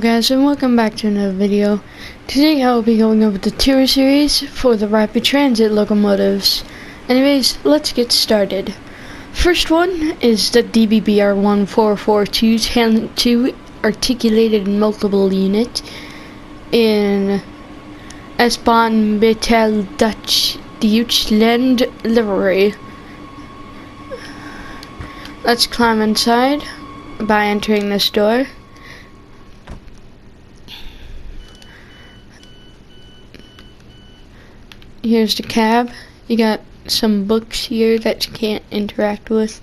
guys, and welcome back to another video. Today I will be going over the tour series for the rapid transit locomotives. Anyways, let's get started. First one is the DBBR 1442 Talent 2 articulated multiple unit in S-Bahn Betel Dutch Deutschland livery. Let's climb inside by entering this door. Here's the cab. You got some books here that you can't interact with.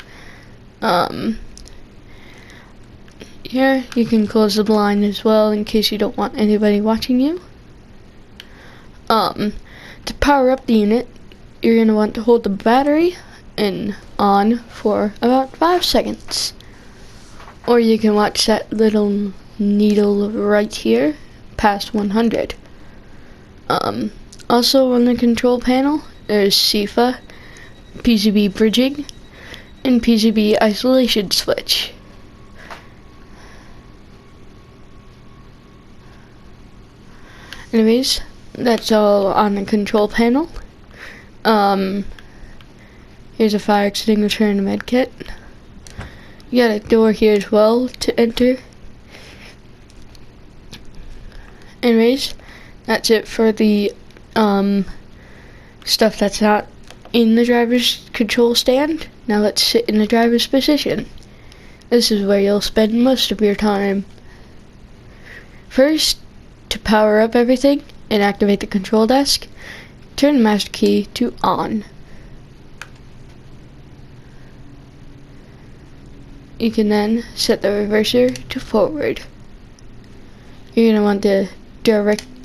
Here you can close the blind as well in case you don't want anybody watching you. To power up the unit, you're going to want to hold the battery on for about 5 seconds. Or you can watch that little needle right here past 100. Also on the control panel, there's pbzfa, PCB bridging, and PCB isolation switch. Anyways, that's all on the control panel. Here's a fire extinguisher and a med kit. You got a door here as well to enter. Anyways, that's it for the stuff that's not in the driver's control stand. Now let's sit in the driver's position. This is where you'll spend most of your time. First, to power up everything and activate the control desk, turn the master key to on. You can then set the reverser to forward. You're going to want the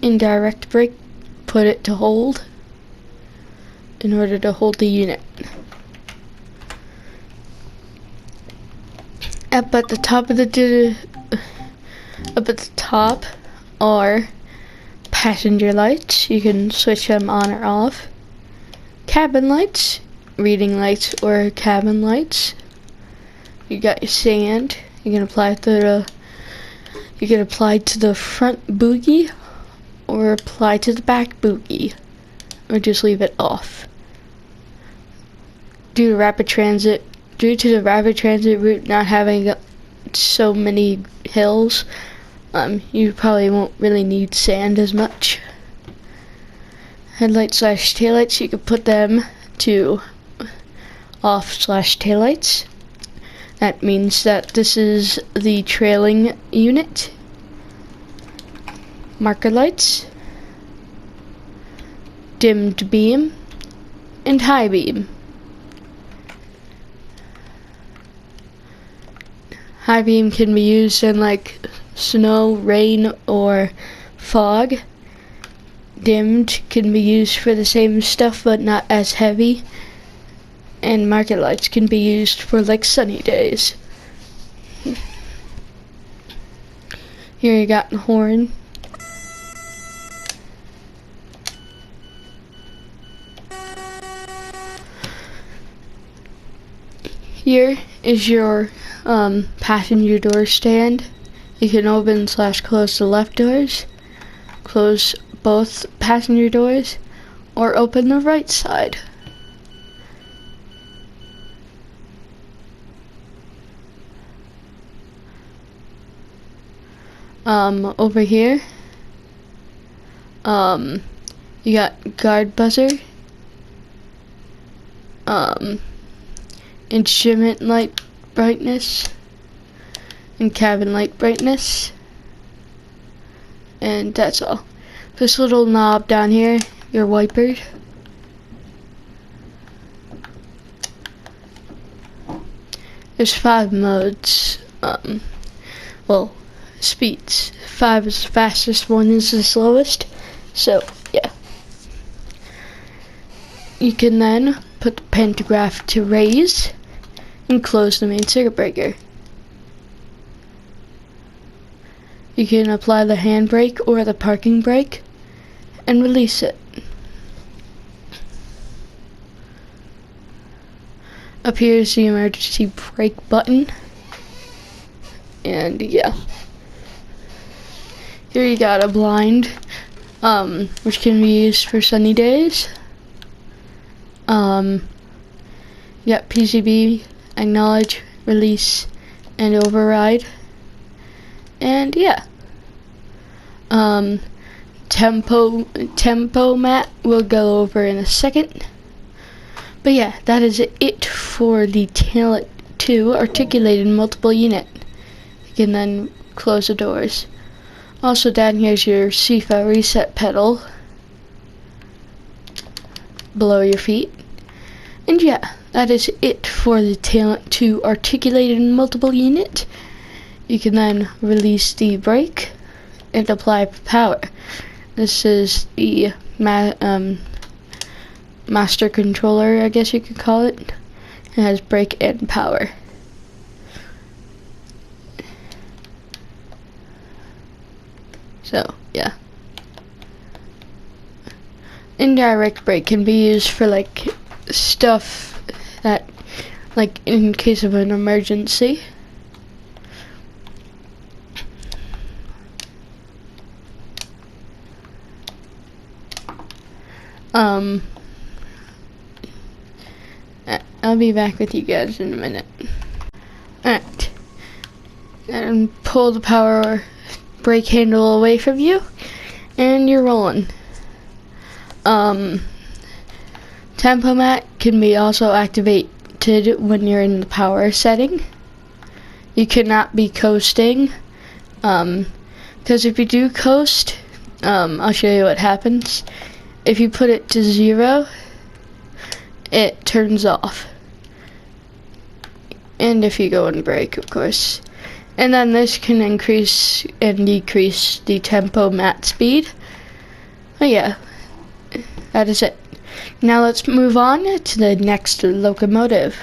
indirect brake, put it to hold in order to hold the unit. Up at the top are passenger lights. You can switch them on or off. Cabin lights, reading lights or cabin lights. You got your sand. You can apply to the front bogie or apply to the back bogie, or just leave it off. Due to the rapid transit route not having so many hills, you probably won't really need sand as much. Headlights / taillights, you could put them to off / taillights. That means that this is the trailing unit. Marker lights, dimmed beam, and high beam. High beam can be used in like snow, rain, or fog. Dimmed can be used for the same stuff but not as heavy. And marker lights can be used for like sunny days. Here you got the horn. Here is your passenger door stand. You can open / close the left doors, close both passenger doors, or open the right side. Over here, you got guard buzzer, instrument light brightness, and cabin light brightness, and that's all. This little knob down here, your wiper. There's 5 modes, speeds. 5 is the fastest, 1 is the slowest, so yeah. You can then put the pantograph to raise and close the main circuit breaker. You can apply the handbrake or the parking brake and release it. Up here is the emergency brake button, and yeah. Here you got a blind, which can be used for sunny days. You got PCB, acknowledge, release, and override. And yeah. Tempo mat we'll go over in a second. But yeah, that is it for the Talent 2 articulated multiple unit. You can then close the doors. Also down here is your pbzfa reset pedal below your feet. And yeah, that is it for the Talent 2 articulated multiple unit. You can then release the brake and apply power. This is the master controller, I guess you could call it. It has brake and power. So yeah, indirect brake can be used for like stuff that, like in case of an emergency. I'll be back with you guys in a minute. Alright, and pull the power brake handle away from you, and you're rolling. Tempo mat can be also activated when you're in the power setting. You cannot be coasting, because if you do coast, I'll show you what happens. If you put it to 0, it turns off. And if you go in brake, of course. And then this can increase and decrease the tempo mat speed. But yeah, that is it. Now let's move on to the next locomotive.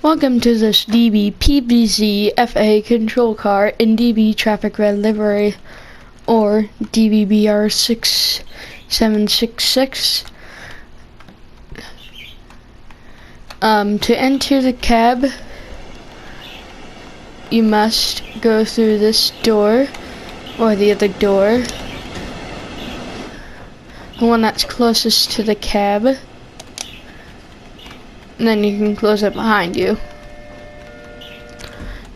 Welcome to this DB pbzfa control car in DB traffic red livery, or DBBR6766. To enter the cab, you must go through this door, or the other door, the one that's closest to the cab. And then you can close it behind you.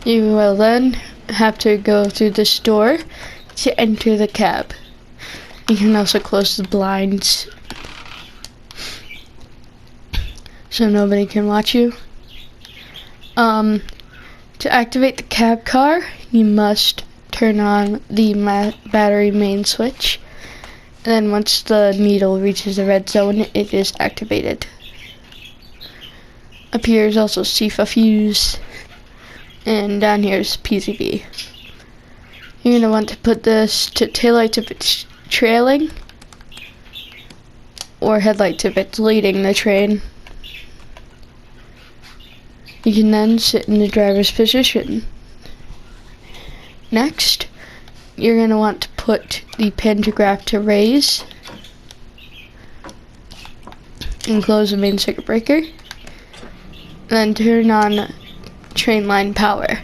You will then have to go through this door to enter the cab. You can also close the blinds so nobody can watch you. To activate the cab car, you must turn on the battery main switch. And then once the needle reaches the red zone, it is activated. Up here is also pbzfa fuse, and down here is PCB. You're going to want to put this to taillights if it's trailing, or headlights if it's leading the train. You can then sit in the driver's position. Next, you're going to want to put the pantograph to raise, and close the main circuit breaker. Then turn on train line power.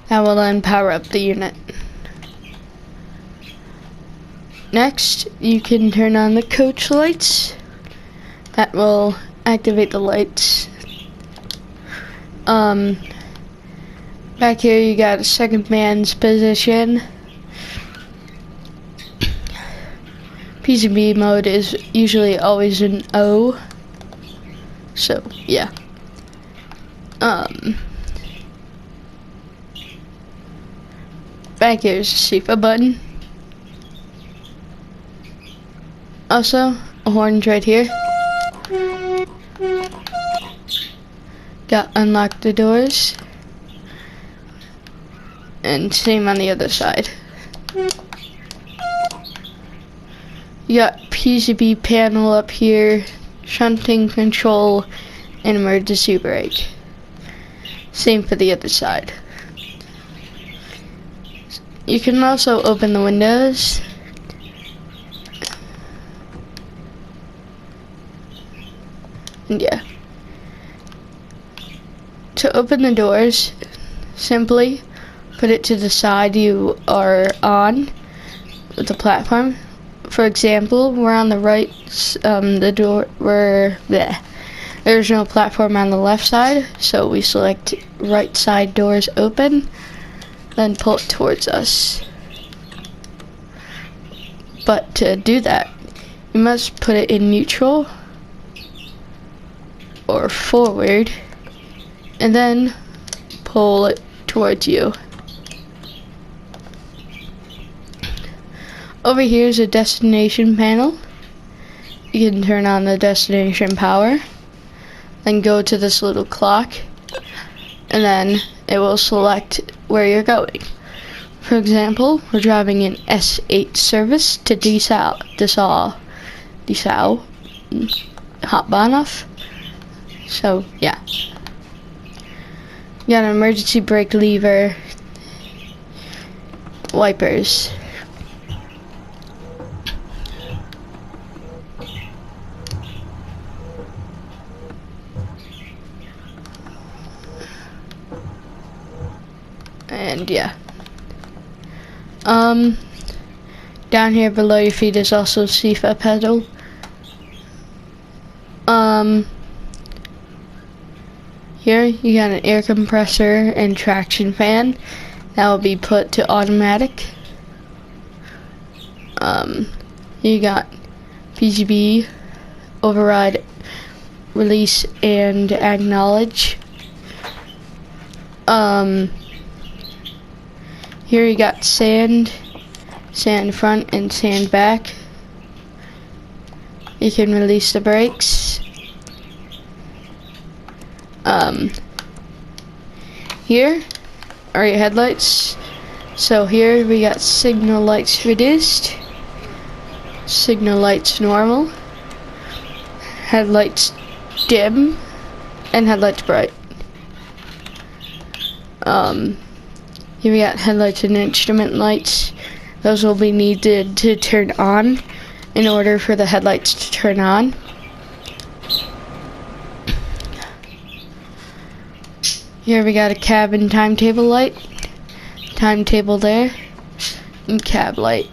That will then power up the unit. Next, you can turn on the coach lights. That will activate the lights. Back here you got a second man's position. PCB mode is usually always an O, so yeah. Back here is the pbzfa button. Also, a horn's right here. Got unlock the doors, and same on the other side. You got PCB panel up here, shunting control, and emergency brake. Same for the other side. You can also open the windows. And yeah. To open the doors, simply put it to the side you are on with the platform. For example, we're on the right, the door, there's no platform on the left side, so we select right side doors open, then pull it towards us. But to do that, you must put it in neutral or forward, and then pull it towards you. Over here is a destination panel. You can turn on the destination power, then go to this little clock, and then it will select where you're going. For example, we're driving an S8 service to DSW, Hotbahnhof. So yeah, you got an emergency brake lever, wipers. And yeah. Down here below your feet is also pbzfa pedal. Here you got an air compressor and traction fan that will be put to automatic. You got PCB, override, release, and acknowledge. Here you got sand front and sand back. You can release the brakes. Here are your headlights. So here we got signal lights reduced, signal lights normal, headlights dim, and headlights bright. Here we got headlights and instrument lights. Those will be needed to turn on in order for the headlights to turn on. Here we got a cab and timetable light. Timetable there. And cab light.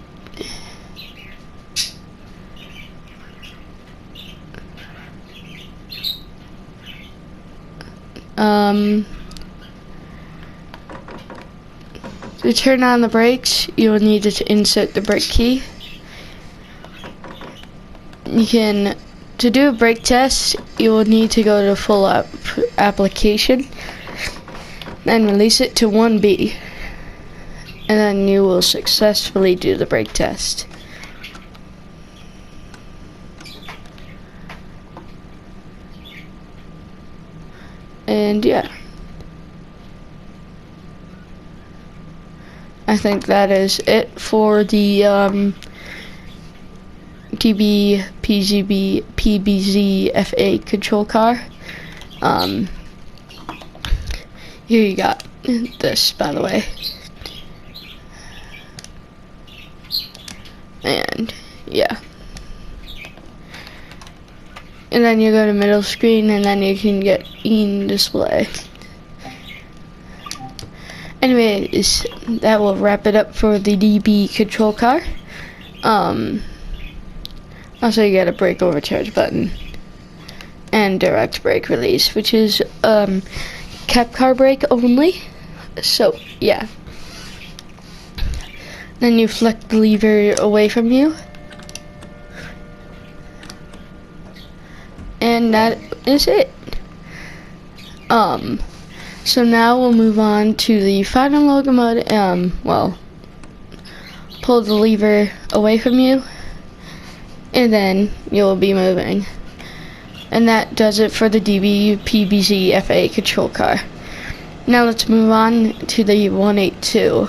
To turn on the brakes, you will need to insert the brake key. To do a brake test, you will need to go to full application, then release it to 1B, and then you will successfully do the brake test. And yeah. I think that is it for the pbzfa control car. Here you got this, by the way. And yeah. And then you go to middle screen, and then you can get in display. Anyways, that will wrap it up for the DB control car. Also, you got a brake overcharge button and direct brake release, which is kept car brake only. So yeah. Then you flick the lever away from you, and that is it. So now we'll move on to the final locomotive. Pull the lever away from you, and then you'll be moving. And that does it for the DB pbzfa control car. Now let's move on to the 182.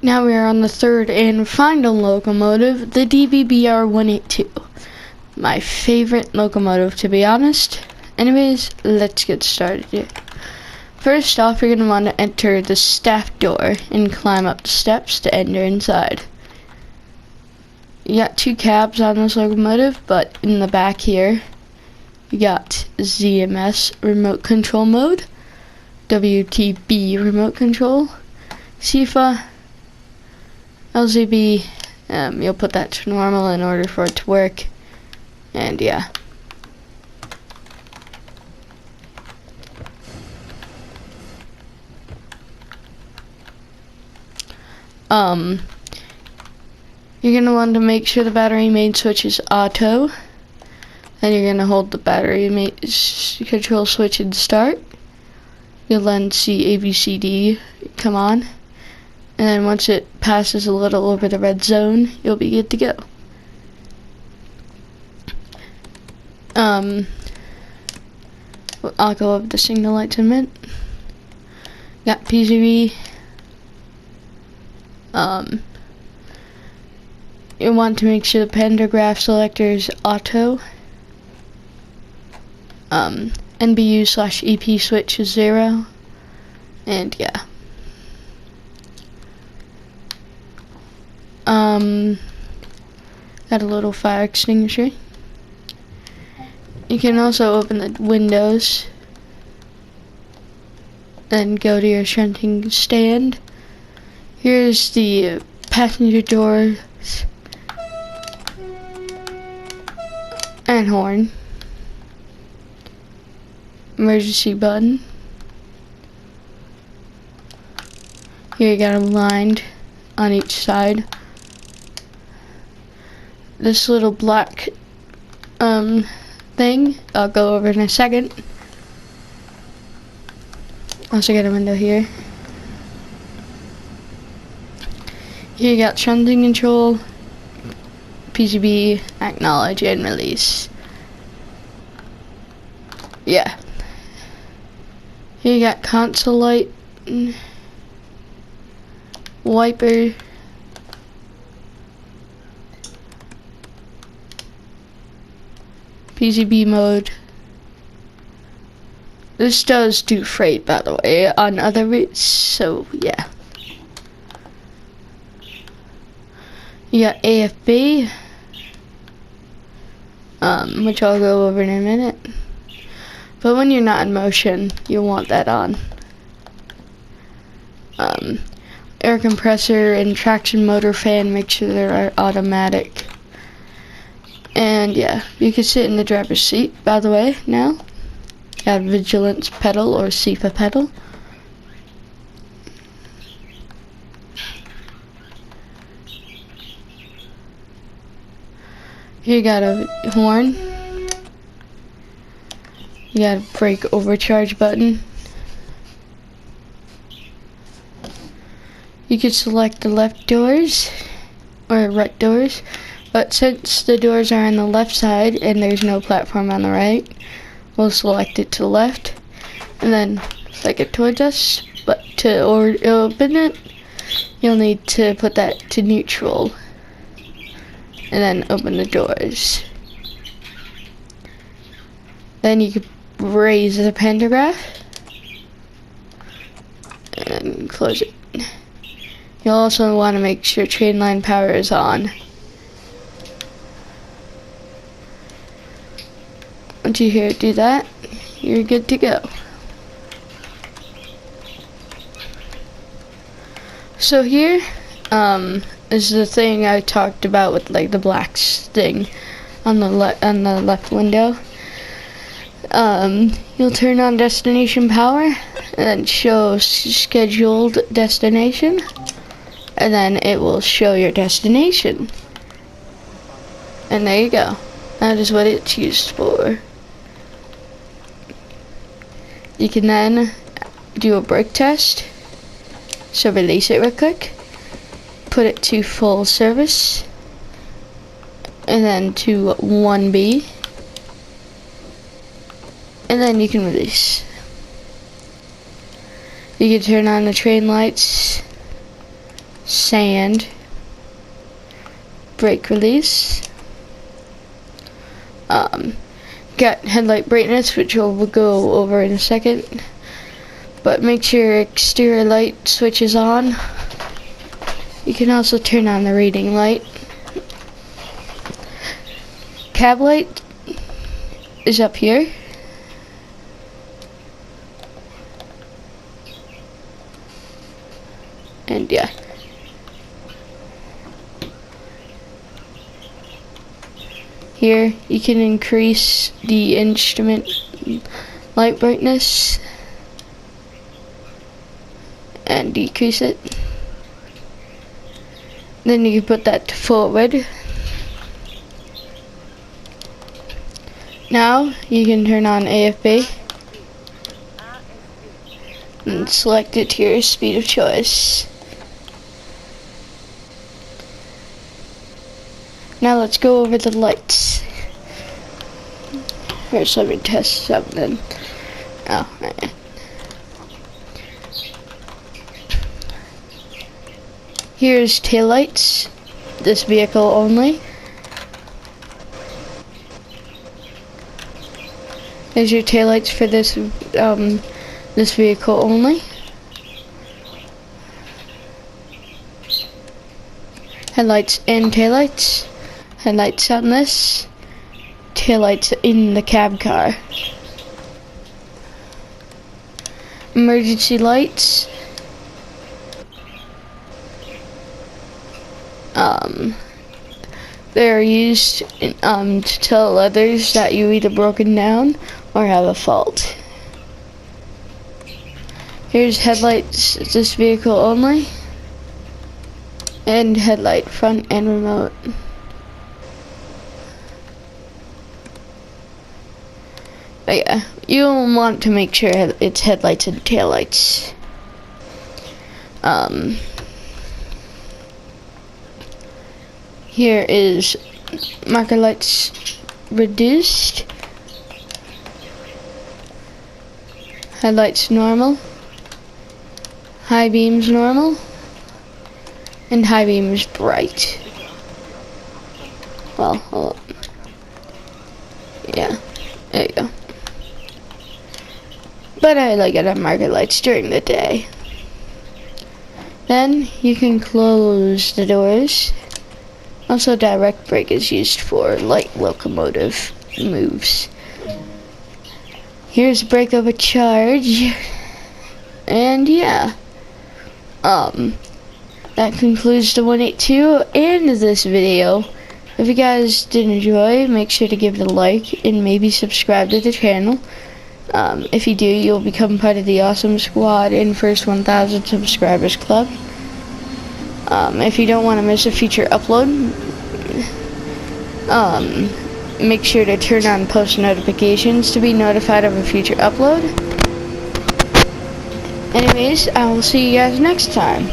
Now we are on the third and final locomotive, the DBBR 182. My favorite locomotive, to be honest. Anyways, let's get started here. First off, you're going to want to enter the staff door and climb up the steps to enter inside. You got two cabs on this locomotive, but in the back here, you got ZMS remote control mode, WTB remote control, CFA, LZB, you'll put that to normal in order for it to work, and yeah. You're going to want to make sure the battery main switch is auto. Then you're going to hold the battery control switch and start. You'll then see ABCD come on. And then once it passes a little over the red zone, you'll be good to go. I'll go over the signal lights in a minute. Got PZV. You want to make sure the pantograph selector is auto. NBU/EP switch is 0. And yeah. Got a little fire extinguisher. You can also open the windows and go to your shunting stand. Here's the passenger doors and horn. Emergency button. Here you got them lined on each side. This little black thing I'll go over in a second. Also got a window here. Here you got shunting control, PCB, acknowledge, and release. Yeah. Here you got console light, wiper, PCB mode. This does do freight, by the way, on other routes, so yeah. You got AFB, which I'll go over in a minute. But when you're not in motion, you'll want that on. Air compressor and traction motor fan, make sure they're automatic. And yeah, you can sit in the driver's seat, by the way, now. Got vigilance pedal or CFA pedal. Here you got a horn. You got a brake overcharge button. You can select the left doors or right doors, but since the doors are on the left side and there's no platform on the right, we'll select it to the left and then flick it towards us. But to open it, you'll need to put that to neutral and then open the doors. Then you can raise the pantograph and close it. You'll also want to make sure train line power is on. Once you hear it do that, you're good to go. So here is the thing I talked about with like the black thing on the left window. You'll turn on destination power and then show scheduled destination, and then it will show your destination. And there you go. That is what it's used for. You can then do a brake test. So release it real quick. Put it to full service. And then to 1B. And then you can release. You can turn on the train lights. sand, brake release, got headlight brightness, which we'll go over in a second, but make sure your exterior light switch is on. You can also turn on the reading light. Cab light is up here. And yeah. Here you can increase the instrument light brightness and decrease it. Then you can put that to forward. Now you can turn on AFB and select it to your speed of choice. Now let's go over the lights. First, let me test something. Oh, right. Here's taillights. This vehicle only. There's your taillights for this this vehicle only. Headlights and taillights. Headlights on this. Taillights in the cab car. Emergency lights. They're used to tell others that you either broken down or have a fault. Here's headlights, this vehicle only, and headlight front and remote. But yeah, you'll want to make sure it's headlights and taillights. Here is marker lights reduced, headlights normal, high beams normal, and high beams bright. Well, hold up. Yeah, there you go. But I like it on marker lights during the day. Then you can close the doors. Also, direct brake is used for light locomotive moves. Here's brake over charge. And yeah. That concludes the 182 and this video. If you guys did enjoy, make sure to give it a like and maybe subscribe to the channel. If you do, you'll become part of the awesome squad and first 1,000 subscribers club. If you don't want to miss a future upload, make sure to turn on post notifications to be notified of a future upload. Anyways, I will see you guys next time.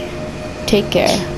Take care.